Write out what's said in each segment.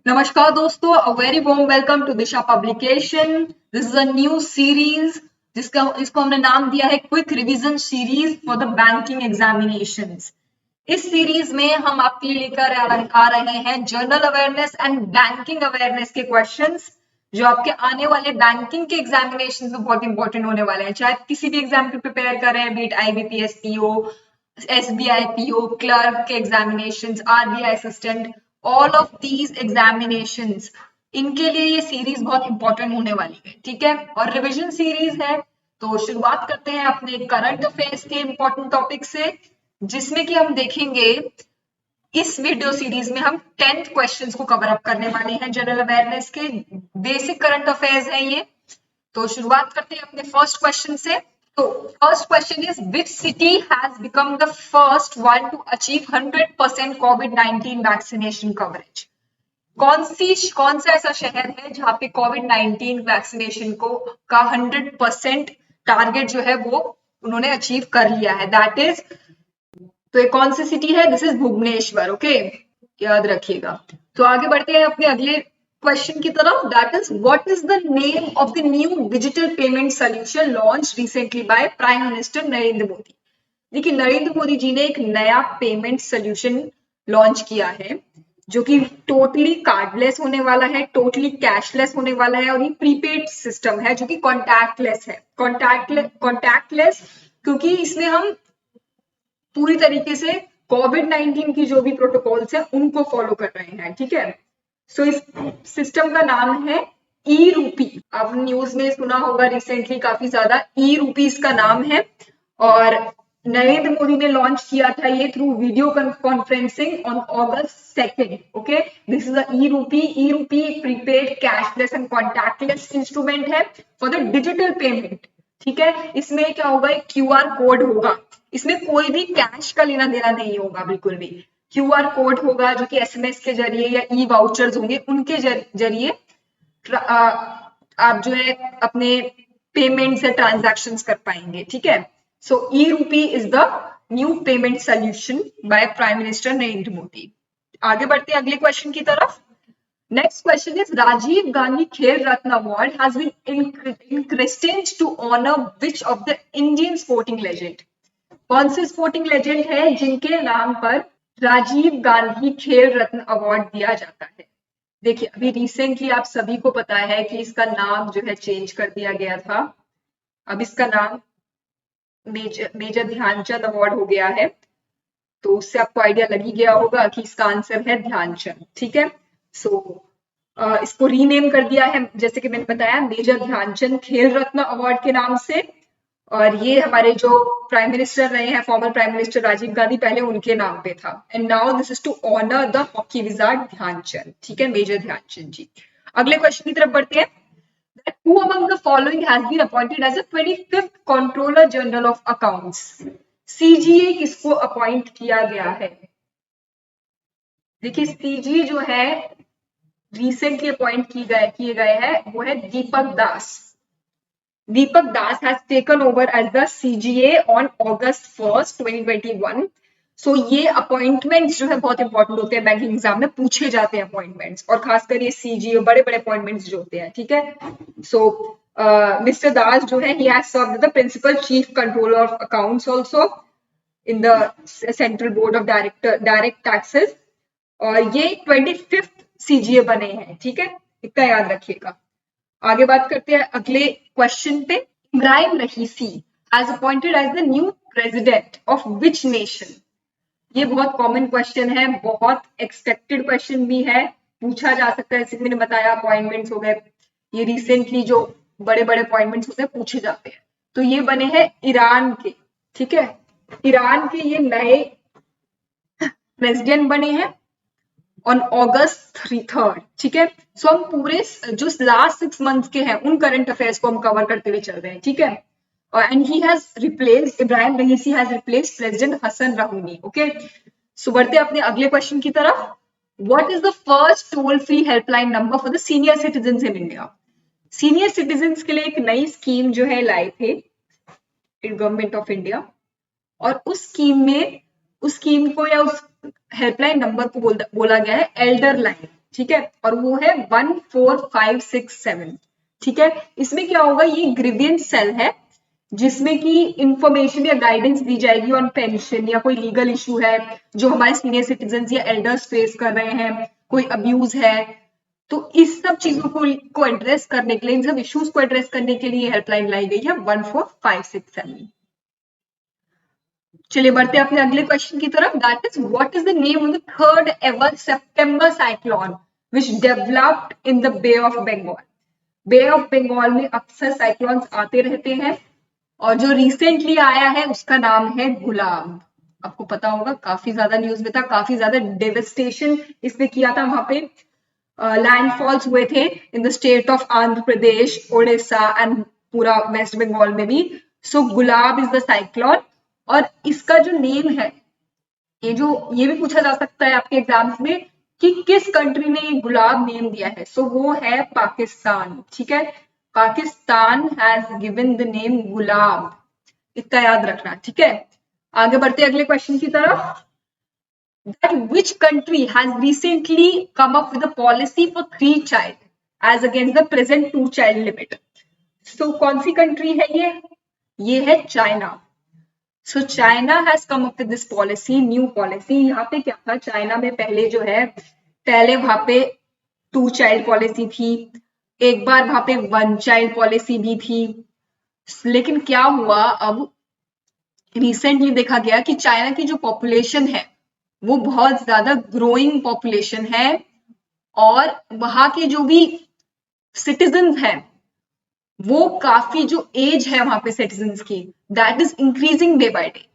नमस्कार दोस्तों, a very warm welcome to Disha publication. This is a new series जिसको हमने नाम दिया है quick revision series for the banking examinations. इस सीरीज में हम आपके लिए लेकर आ रहे हैं general awareness and banking awareness के क्वेश्चंस जो आपके आने वाले बैंकिंग के एग्जामिनेशन में बहुत इंपॉर्टेंट होने वाले हैं। चाहे किसी भी एग्जाम के प्रिपेयर कर रहे हैं, be it IBPS PO, SBI PO, clerk के examinations, RBI assistant, all of these examinations, इनके लिए ये सीरीज बहुत इंपॉर्टेंट होने वाली है। ठीक है, और रिविजन सीरीज है। तो शुरुआत करते हैं अपने करंट अफेयर्स के इंपॉर्टेंट टॉपिक से, जिसमें कि हम देखेंगे इस वीडियो सीरीज में हम 10th क्वेश्चंस को कवर अप करने वाले हैं। जनरल अवेयरनेस के बेसिक करंट अफेयर्स हैं ये। तो शुरुआत करते हैं अपने फर्स्ट क्वेश्चन से। तो first question is which city has become the first one two achieve 100% covid vaccination coverage. कौन सा ऐसा शहर है जहां पे कोविड-19 वैक्सीनेशन को का 100% टारगेट जो है वो उन्होंने अचीव कर लिया है। दैट इज, तो ये कौन सी सिटी है? This is Bhubaneswar. ओके, याद रखिएगा। तो आगे बढ़ते हैं अपने अगले क्वेश्चन की तरफ। That is what is the name of the new digital payment solution launch recently bye prime minister Narendra Modi. देखिए, नरेंद्र मोदी जी ने एक नया पेमेंट सोल्यूशन लॉन्च किया है जो कि टोटली कार्डलेस होने वाला है, टोटली कैशलेस होने वाला है, और ये प्रीपेड सिस्टम है जो कि कॉन्टैक्टलेस है। कॉन्टैक्टलेस क्योंकि इसमें हम पूरी तरीके से कोविड-19 की जो भी प्रोटोकॉल्स है उनको फॉलो कर रहे हैं। ठीक है, सो इस सिस्टम का नाम है ई रूपी। आप न्यूज में सुना होगा रिसेंटली काफी ज्यादा, ई रूपी इसका नाम है। और नरेंद्र मोदी ने लॉन्च किया था ये through video conferencing on August 2nd। Okay, this is e rupee. E rupee prepaid cashless and contactless instrument है फॉर द डिजिटल पेमेंट। ठीक है, इसमें क्या होगा, एक क्यूआर कोड होगा। इसमें कोई भी कैश का लेना देना नहीं होगा, बिल्कुल भी। क्यूआर कोड होगा जो कि एसएमएस के जरिए या ई वाउचर्स होंगे उनके जरिए आप जो है अपने पेमेंट से ट्रांजैक्शन कर पाएंगे। ठीक है, so e rupee is the new payment solution by prime minister Narendra Modi. आगे बढ़ते हैं अगले क्वेश्चन की तरफ। Next question is Rajiv Gandhi Khel Ratna award has been christened to honour which of the Indian sporting legend. कौन से स्पोर्टिंग लेजेंड है जिनके नाम पर राजीव गांधी खेल रत्न अवार्ड दिया जाता है? देखिए, अभी रिसेंटली आप सभी को पता है कि इसका नाम जो है चेंज कर दिया गया था। अब इसका नाम मेजर ध्यानचंद अवार्ड हो गया है। तो उससे आपको आइडिया लग ही गया होगा कि इसका आंसर है ध्यानचंद। ठीक है, सो इसको रीनेम कर दिया है, जैसे कि मैंने बताया, मेजर ध्यानचंद खेल रत्न अवार्ड के नाम से। और ये हमारे जो प्राइम मिनिस्टर रहे हैं, former prime minister Rajiv Gandhi, पहले उनके नाम पे था। And now this is to honour the hockey wizard Dhyan Chand. ठीक है, मेजर ध्यानचंद जी। अगले क्वेश्चन की तरफ बढ़ते हैं। Who among the following has been appointed as the 25th Controller General of Accounts? CGA किसको अपॉइंट किया गया है? देखिए, सीजीए जो है रिसेंटली अपॉइंट किए गए हैं वो है दीपक दास। Deepak Das has taken over as the CGA on August 1st, 2021. So ये अपॉइंटमेंट्स जो है बहुत इंपॉर्टेंट होते हैं, बैंकिंग एग्जाम में पूछे जाते हैं अपॉइंटमेंट्स, और खासकर ये सीजीए बड़े बड़े अपॉइंटमेंट्स जो होते हैं। ठीक है, सो मिस्टर दास जो है, he has served the principal chief controller of accounts also in the central board of direct taxes, और ये 25th सीजीए बने हैं। ठीक है, इतना याद रखिएगा। आगे बात करते हैं अगले क्वेश्चन पे। Ebrahim Raisi is appointed as the new president of which nation. ये बहुत कॉमन क्वेश्चन है, बहुत एक्सपेक्टेड क्वेश्चन भी है, पूछा जा सकता है। जैसे मैंने बताया, अपॉइंटमेंट्स हो गए, ये रिसेंटली जो बड़े बड़े अपॉइंटमेंट्स होते हैं पूछे जाते हैं। तो ये बने हैं ईरान के। ठीक है, ईरान के ये नए प्रेसिडेंट बने हैं ऑन August 3rd। ठीक है, सो हम पूरे जो लास्ट 6 मंथ्स के हैं उन करंट अफेयर्स को हम कवर करते हुए चल रहे हैं। ठीक है, and he has replaced, Ebrahim Raisi has replaced president Hassan Rouhani. Okay, सो बढ़ते हैं अपने अगले क्वेश्चन की तरफ। What is the first toll free helpline number for the senior citizen in India? Senior citizen के लिए एक नई स्कीम जो है लाई थे गवर्नमेंट ऑफ इंडिया, और उस स्कीम को या उस हेल्पलाइन नंबर को बोला गया है एल्डर लाइन। ठीक है, और वो है 14567। ठीक है, इसमें क्या होगा, ये ग्रीवियंस सेल है जिसमें कि इंफॉर्मेशन या गाइडेंस दी जाएगी ऑन पेंशन या कोई लीगल इशू है जो हमारे सीनियर सिटीजन या एल्डर्स फेस कर रहे हैं, कोई अब्यूज है, तो इस सब चीजों को एड्रेस करने के लिए, इन सब इश्यूज को एड्रेस करने के लिए हेल्पलाइन लाई गई है 14567। चलिए बढ़ते हैं अपने अगले क्वेश्चन की तरफ, that is what is the name of the third ever September cyclone which developed in the Bay of Bengal. Bay of Bengal में अक्सर साइक्लोन्स आते रहते हैं और जो रिसेंटली आया है उसका नाम है गुलाब। आपको पता होगा काफी ज्यादा न्यूज में था, काफी ज्यादा डेवेस्टेशन इसने किया था, वहां पे लैंडफॉल्स हुए थे in the state of Andhra Pradesh, Odisha and पूरा वेस्ट बंगाल में भी। सो गुलाब इज द साइक्लोन, और इसका जो नेम है, ये भी पूछा जा सकता है आपके एग्जाम्स में कि किस कंट्री ने ये गुलाब नेम दिया है। सो वो है पाकिस्तान। ठीक है, Pakistan has given the name Gulab, इतना याद रखना। ठीक है, आगे बढ़ते अगले क्वेश्चन की तरफ, that which country has recently come up with a policy for 3 child as against the present 2 child limit। so कौन सी कंट्री है ये है China. So China has come up with this policy, new policy. यहाँ पे क्या था, China में पहले जो है, पहले वहां पे 2 चाइल्ड पॉलिसी थी, एक बार वहां पे 1 चाइल्ड पॉलिसी भी थी, लेकिन क्या हुआ, अब रिसेंटली देखा गया कि चाइना की जो पॉपुलेशन है वो बहुत ज्यादा ग्रोइंग पॉपुलेशन है, और वहां के जो भी सिटीजन हैं वो काफी, जो एज है वहां पे सिटीजन्स की, that is increasing day by day.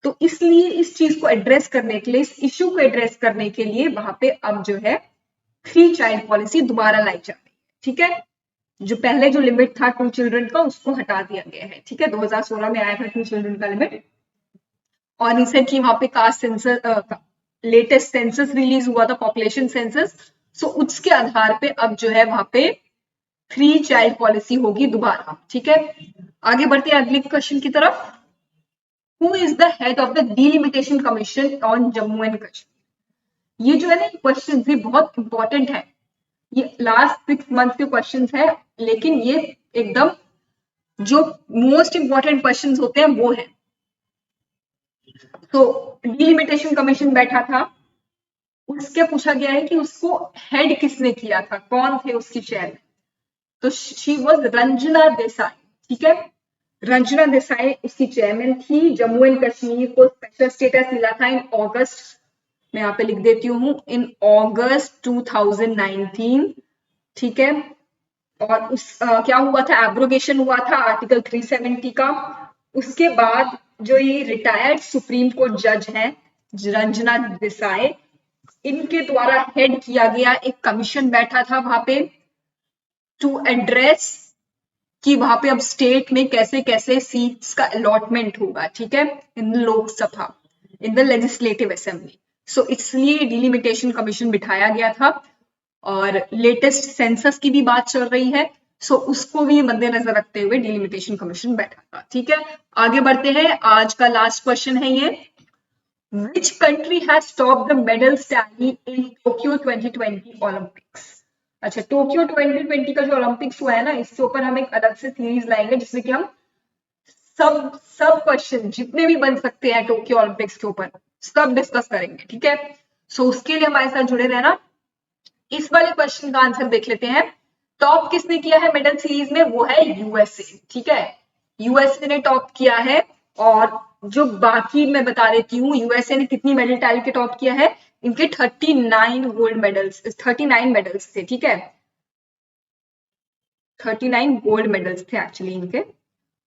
तो इसलिए इस चीज को एड्रेस करने के लिए, इस इश्यू को एड्रेस करने के लिए वहां पे अब जो है 3 चाइल्ड पॉलिसी दोबारा लाई जा रही है। ठीक है, जो पहले जो लिमिट था 2 चिल्ड्रन का उसको हटा दिया गया है। ठीक है, 2016 में आया था 2 चिल्ड्रन का लिमिट, और रिसेंटली वहां पे caste census, latest census release हुआ था, पॉपुलेशन सेंसस। सो उसके आधार पे अब जो है वहां पे 3 चाइल्ड पॉलिसी होगी दोबारा। ठीक है, आगे बढ़ते हैं अगले क्वेश्चन की तरफ, who is the head of the delimitation commission on Jammu and Kashmir. ये जो है ना क्वेश्चन भी बहुत इंपॉर्टेंट है, ये लास्ट 6 मंथ के क्वेश्चन है, लेकिन ये एकदम जो मोस्ट इंपॉर्टेंट क्वेश्चन होते हैं वो है। तो डिलिमिटेशन कमीशन बैठा था, उसके पूछा गया है कि उसको हेड किसने किया था, कौन थे उसकी चेयरमैन। तो शी वाज रंजना देसाई। ठीक है, रंजना देसाई उसकी चेयरमैन थी। जम्मू एंड कश्मीर को स्पेशल स्टेटस मिला था इन अगस्त, मैं यहाँ पे लिख देती हूँ, इन अगस्त 2019। ठीक है, और क्या हुआ था, एब्रोगेशन हुआ था आर्टिकल 370 का। उसके बाद जो ये रिटायर्ड सुप्रीम कोर्ट जज हैं रंजना देसाई, इनके द्वारा हेड किया गया एक कमीशन बैठा था वहां पे, टू एड्रेस कि वहां पे अब स्टेट में कैसे कैसे सीट्स का अलॉटमेंट होगा। ठीक है, इन Lok Sabha, in the legislative assembly. सो इसलिए डिलिमिटेशन कमीशन बिठाया गया था, और लेटेस्ट सेंसस की भी बात चल रही है, सो उसको भी मद्देनजर रखते हुए डिलिमिटेशन कमीशन बैठा था। ठीक है, आगे बढ़ते हैं, आज का लास्ट क्वेश्चन है ये, Which country has topped the medal tally in Tokyo 2020 Olympics? अच्छा, टोक्यो 2020 का जो ओलंपिक्स हुआ है ना, इसके ऊपर हम एक अलग से सीरीज लाएंगे जिसमें कि हम सब क्वेश्चन जितने भी बन सकते हैं टोक्यो ओलंपिक्स के ऊपर सब डिस्कस करेंगे। ठीक है, सो उसके लिए हमारे साथ जुड़े रहना। इस वाले क्वेश्चन का आंसर देख लेते हैं, टॉप किसने किया है मेडल सीरीज में, वो है यूएसए। ठीक है, यूएसए ने टॉप किया है, और जो बाकी मैं बता देती हूँ यूएसए ने कितनी मेडल टैली के टॉप किया है, इनके 39 गोल्ड मेडल्स, 39 मेडल्स थे। ठीक है, 39 गोल्ड मेडल्स थे एक्चुअली इनके,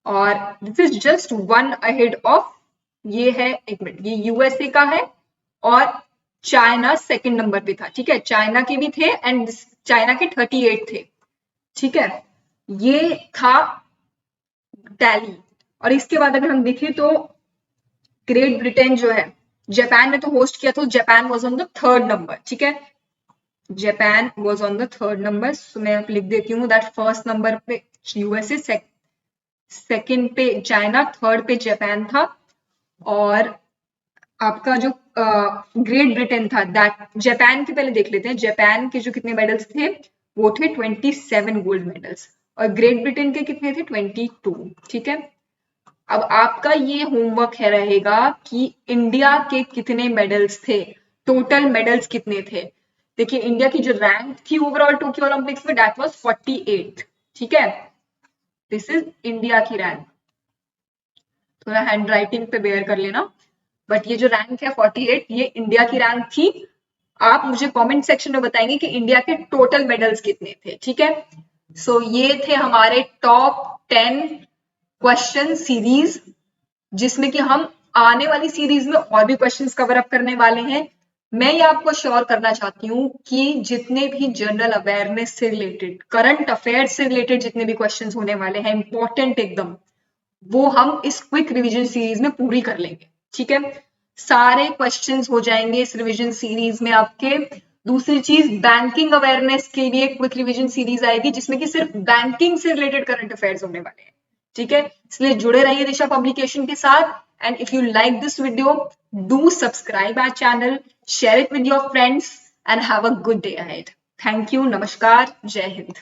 और this is just 1 ahead of, ये है, एक मिनट, ये यूएसए का है और चाइना सेकंड नंबर पे था। ठीक है, चाइना के भी थे एंड चाइना के 38 थे। ठीक है, ये था टैली। और इसके बाद अगर हम देखें तो ग्रेट ब्रिटेन जो है, जापान ने तो होस्ट किया, तो Japan was on the 3rd number. ठीक है, Japan was on the 3rd number. So मैं लिख देती हूँ दैट फर्स्ट नंबर पे यूएसए, सेकंड पे चाइना, थर्ड पे जापान था, और आपका जो ग्रेट ब्रिटेन था, दैट जापान के पहले देख लेते हैं। जापान के जो कितने मेडल्स थे, वो थे 27 गोल्ड मेडल्स, और ग्रेट ब्रिटेन के कितने थे, 22। ठीक है, अब आपका ये होमवर्क है रहेगा कि इंडिया के कितने मेडल्स थे, टोटल मेडल्स कितने थे। देखिए इंडिया की जो रैंक थी ओवरऑल टोक्यो ओलंपिक्स में, दैट वाज 48। ठीक है, दिस इज इंडिया की रैंक। थोड़ा हैंड राइटिंग पे बेयर कर लेना, बट ये जो रैंक है 48, ये इंडिया की रैंक थी। आप मुझे कमेंट सेक्शन में बताएंगे कि इंडिया के टोटल मेडल्स कितने थे। ठीक है, सो ये थे हमारे टॉप 10 क्वेश्चन सीरीज, जिसमें कि हम आने वाली सीरीज में और भी क्वेश्चंस कवर अप करने वाले हैं। मैं ये आपको श्योर करना चाहती हूँ कि जितने भी जनरल अवेयरनेस से रिलेटेड, करंट अफेयर्स से रिलेटेड जितने भी क्वेश्चंस होने वाले हैं इंपॉर्टेंट एकदम, वो हम इस क्विक रिवीजन सीरीज में पूरी कर लेंगे। ठीक है, सारे क्वेश्चंस हो जाएंगे इस रिवीजन सीरीज में आपके। दूसरी चीज, बैंकिंग अवेयरनेस के लिए क्विक रिवीजन सीरीज आएगी, जिसमें कि सिर्फ बैंकिंग से रिलेटेड करंट अफेयर्स होने वाले हैं। ठीक है, इसलिए जुड़े रहिए दिशा पब्लिकेशन के साथ। And if you like this video, do subscribe our channel, share it with your friends, and have a good day ahead. Thank you, नमस्कार, जय हिंद।